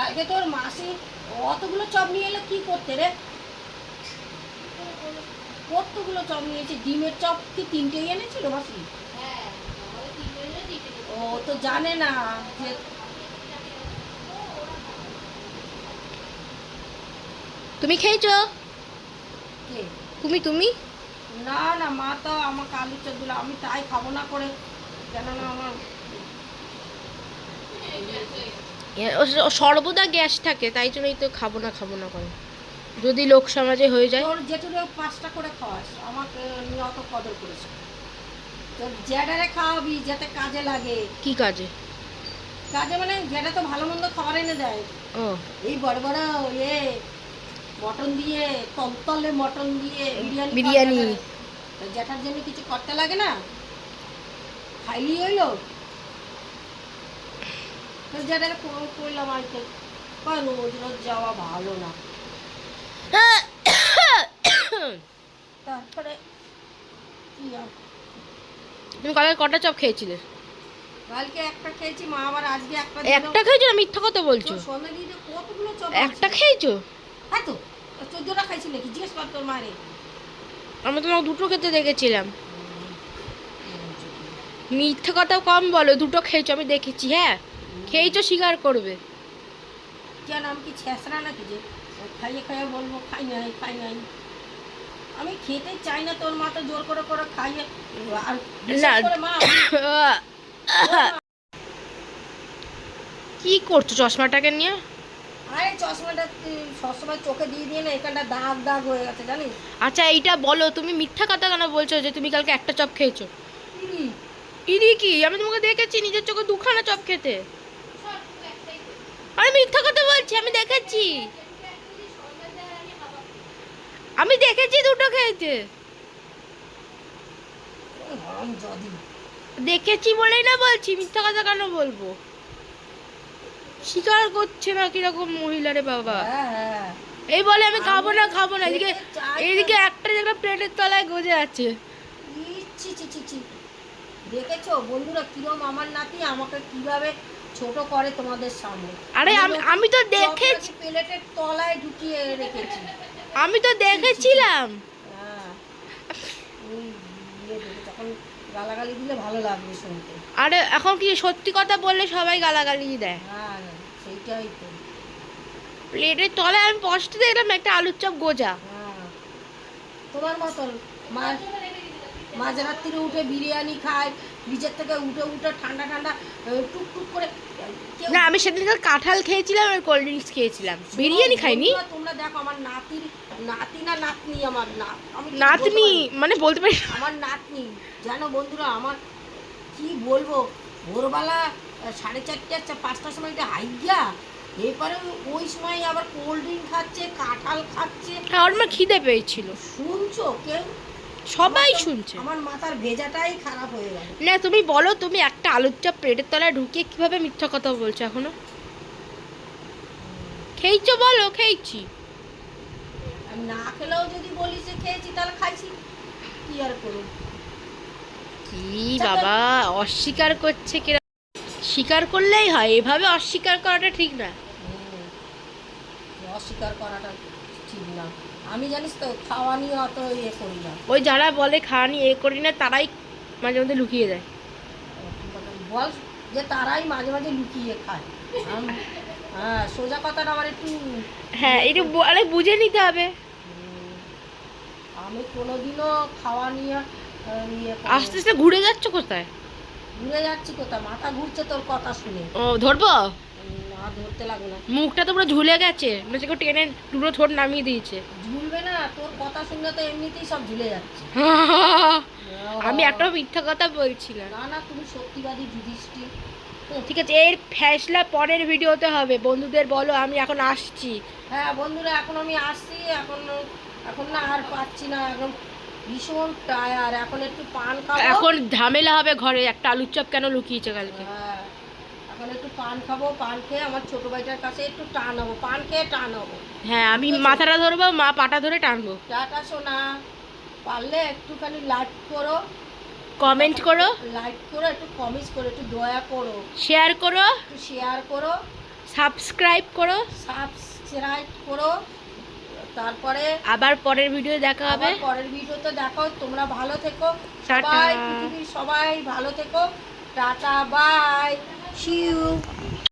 কালকে তোর মাসি অতগুলো চপ নিয়ে এলো কি করতে রে? কতগুলো চপ নিয়েছে? ডিমের চপ কি 3টেই এনেছিল মাসি? ও তো জানে না যে তুমি খেয়েছো? কে? তুমি না না, মা তো আমাকে আলু চপ দিল, আমি তাই খাবো না করে, কেননা আমার সর্বদা গ্যাস থাকে, তাই জন্যই তো খাবো না করে, যদি লোক সমাজে হয়ে যায়। তোর যেটুকু 5টা করে খাওয়াস, আমাকে নিয়ে অত কদর করিস না। তোর জ্যাডারে খাওয়াবি যাতে কাজে লাগে। কি কাজে? কাজে মানে জ্যাডা তো ভালো মন্দ খাবার এনে দেয়। ও এই বড় বড় মটন দিয়ে, তলতলে মটন দিয়ে বিরিয়ানি। জ্যাঠার জন্য কিছু করতে লাগে না, খাইলি হইলো। তো জ্যাঠারে করলাম আর কি, রোজ রোজ যাওয়া ভালো না। তারপরে কি আর, তুমি কালকে কটা চপ খেয়েছিলে? কালকে একটা খেয়েছি মা, আবার আজকে একটা খেয়েছো না? মিথ্যা কথা বলছো। সন্ধ্যা দিতে কতগুলো চপ একটা খেয়েছো? হ্যাঁ তো 14টা খাইছি নাকি, জিজ্ঞেস কর তোর মারে। আমি তোমাকে দুটো খেতে দেখেছিলাম। মিথ্যা কথা কম বলো, দুটো খেয়েছো আমি দেখেছি। হ্যাঁ খেয়েছো, স্বীকার করবে। কেন আমি কি ছেঁচড়া নাকি যে খাইয়ে খাইয়ে বলবো খাই নাই? আমি খেতে চাই না, তোর মা তো জোর করে করে খাইয়ে। আর বিশেষ করে মা কি করছো চশমাটাকে নিয়ে? আরে চশমাটা সবসময় চোখে দিয়ে দিয়ে না, এখানটা দাগ দাগ হয়ে গেছে জানিস। আচ্ছা এইটা বলো, তুমি মিথ্যা কথা কেন বলছো যে তুমি কালকে একটা চপ খেয়েছো? ইরি, ইদি কি? আমি তোমাকে দেখেছি নিজের চোখে দুখানা চপ খেতে। আমি মিথ্যা কথা বলছি, আমি দেখেছি। আমি দেখেছি দুটো খেয়েছে। যদি দেখেছি বলেই না বলছি, মিথ্যা কথা কেন বলবো? স্বীকার করছে না, কিরকম মহিলারে বাবা। হ্যাঁ হ্যাঁ, এই বলে আমি খাবো না, এদিকে খেতে চাই তো। এদিকে একটা যেটা প্লেটের তলায় গজে আছে। ছি ছি ছি ছি, দেখেছো বন্ধুরা কিরম আমার নাতি আমাকে কিভাবে ছোট করে তোমাদের সামনে। আরে আমি তো দেখেছি, প্লেটের তলায় ঢুকিয়ে রেখেছি। আমি তো দেখেছিলাম। হ্যাঁ, ওই তখন গালাগালি দিলে ভালো লাগবে শুনতে। আরে এখন কি সত্যি কথা বললে সবাই গালাগালি দেয়। হ্যাঁ সেইটাই তো। প্লেটের তলায় আমি স্পষ্ট দেখলাম একটা আলুর চপ গোজা। হ্যাঁ, তোমার মতন মাঝরাত্রিরে উঠে বিরিয়ানি খায়, ফ্রিজের থেকে উঠে উঠে ঠান্ডা ঠান্ডা টুকটুক করে। না আমি সেদিন কাঁঠাল খেয়েছিলাম আর কোল্ড ড্রিঙ্কস খেয়েছিলাম, বিরিয়ানি খাইনি। তোমরা দেখো আমার নাতি না নাতনি, আমার আমি নাতনি মানে বলতে পারি। আমার নাতনি জানো বন্ধুরা, আমার কি বলবো, ভোরবেলা 4:30 5টার সময় হাইগিয়া, এরপরে ওই সময় আবার কোল্ড ড্রিঙ্ক খাচ্ছে, কাঁঠাল খাচ্ছে। আমার মা খিদে পেয়েছিল। শুনছো কেউ? সবাই শুনছে। আমার মাথার ভেজাটাই খারাপ হয়ে গেল। না তুমি বলো, তুমি একটা আলুর চপ প্লেটের তলায় ঢুকিয়ে কিভাবে মিথ্যা কথা বলছো এখনো? খেয়েছো বলো খেয়েছি। আমি না খেলেও যদি বলিস যে খেয়েছি তাহলে খাইছি, কি আর করব। কি বাবা অস্বীকার করছে কিরা? স্বীকার করলেই হয়, এভাবে অস্বীকার করাটা ঠিক না। অস্বীকার করাটা ঠিক না। আমি জানিস তো খাওয়া নিয়ে অত ইয়ে করি না। ওই যারা বলে খাওয়া নিয়ে এ করি না তারাই মাঝে মধ্যে লুকিয়ে দেয়। বল যে তারাই মাঝে মাঝে লুকিয়ে খায়। হ্যাঁ, সোজা কথাটা আমার একটু। হ্যাঁ একটু বুঝে নিতে হবে। আমি কোনোদিনও খাওয়া নিয়ে আস্তে আস্তে ঘুরে যাচ্ছ কোথায়? ঘুরে যাচ্ছি কোথায়, মাথা ঘুরছে তোর কথা শুনে। ও ধরবো? না ধরতে লাগবে না। মুখটা তো পুরো ঝুলে গেছে, মনে হচ্ছে কেউ টেনে দুটো ঠোঁট নামিয়ে দিয়েছে। ঝুলবে না, তোর কথা শুনলে তো এমনিতেই সব ঝুলে যাচ্ছে। আমি একটা মিথ্যা কথা বলছি না। না না, তুমি সত্যিবাদী যুধিষ্ঠির। ঠিক আছে, এর ফ্যাসলা পরের ভিডিওতে হবে। বন্ধুদের বলো আমি এখন আসছি। হ্যাঁ বন্ধুরা, এখন আমি আসছি, এখন না আর পাচ্ছি না, এখন ভীষণ টায়ার, এখন একটু পান খাবো। এখন ঝামেলা হবে ঘরে, একটা আলুর চপ কেন লুকিয়েছে কালকে। হ্যাঁ, এখন একটু পান খাবো, পান খেয়ে আমার ছোট ভাইটার কাছে একটু টান হবো, পান খেয়ে টান হবো। হ্যাঁ আমি মাথাটা ধরবো, মা পাটা ধরে টানবো। টাটা শোনা, পারলে একটুখানি লাইক করো, কমেন্ট করো, লাইক করো, একটু কমেন্ট করো, একটু দয়া করো, শেয়ার করো। একটু শেয়ার করো। সাবস্ক্রাইব করো। সাবস্ক্রাইব করো। তারপরে আবার পরের ভিডিও দেখা হবে। আবার পরের ভিডিওতে দেখো। তোমরা ভালো থেকো টাটা। সবাই, পৃথিবীর সবাই ভালো থেকো। Tata, bye, see you.